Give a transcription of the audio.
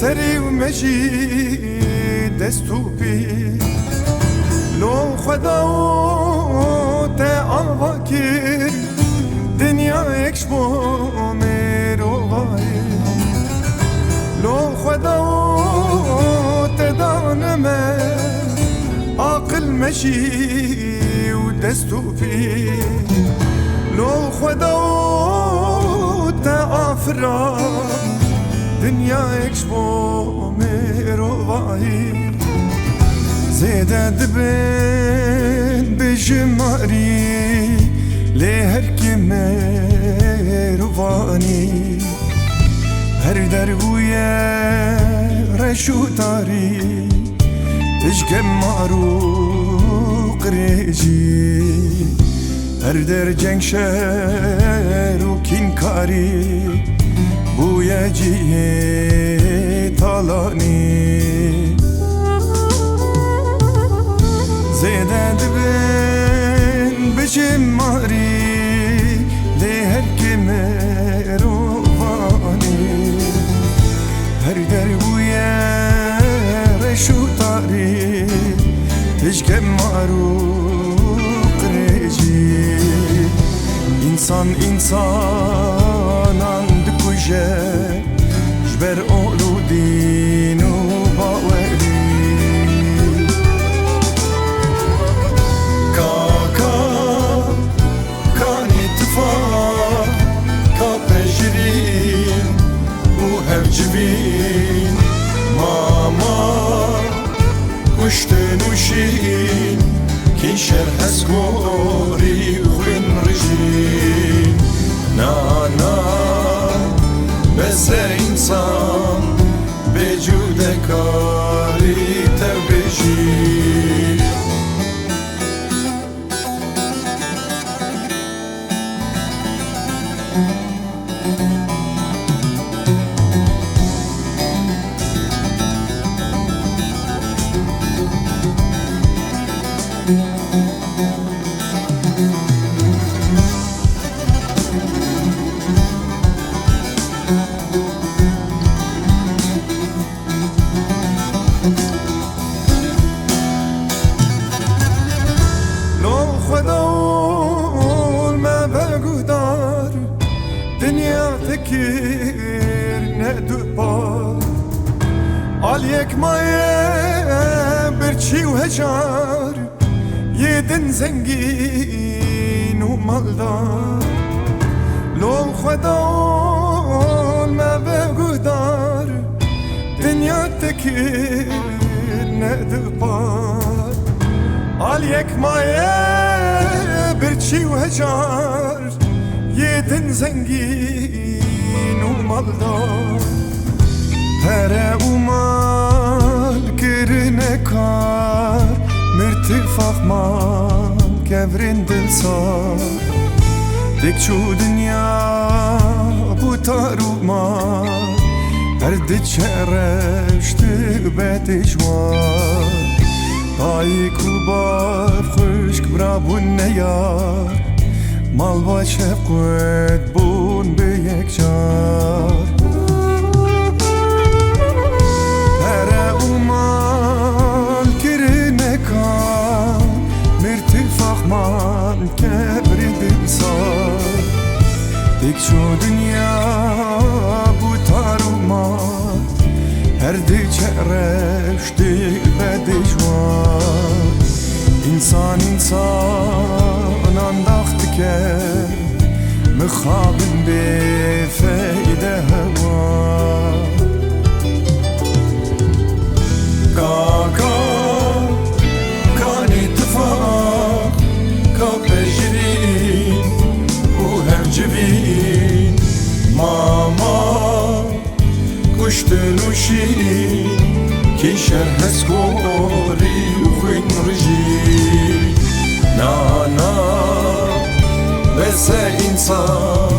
سری و مجی دستو بی لو خدا و ته آوا کر دنیا اکش بو میرو وای لو خدا و ته دانمه عقل مجی و دستو بی لو خدا و ته آفرا دنیا اکش بو میرو وای زیده دبن بجماری لهر که میروانی هر در بویه رشو تاری تشک مارو قریجی هر در جنگ شهر و کینکاری بویه جیه تالانی زیده دبن بجماری لهر که میروانی هر در بویه رشو تاری تشک مارو قریجی انسان انسانان دکوشه جبر اولو دین و باوری جبین ماما گشت نوشین کن شر هسگوری وین رجین نانا بس انسان بجود کاری تبجین لو خدا ما بگودار دنیا تکیر ندو بار آل یک مایه برچی و هجار یه دن زنگین و مالدار لو خدا ما بگودار دنیا تکیر ندو بار آل یک مایه برچی و هجار یه دن زنگین و مالدار هره و مال کرنه کار مرتفاق مال کورین دل سار دک چو دنیا بوتار و مال هر دچه رشت بتشوار تایک و باب خشک برابون نیار مال باشه قوت بون به یک جار هره و مال کرنه کار مرتفاق مال کبری دل سار دیک چو دنیا بوتار و مال هر دیچه رشتی بدجوار انسان انسان انداخت که مخابن بفایده هوا کاکا کان اتفاق کا بجرین و هم جبین ماما گشت نوشین که شر هسگوری و خوین رجی نانا بس انسان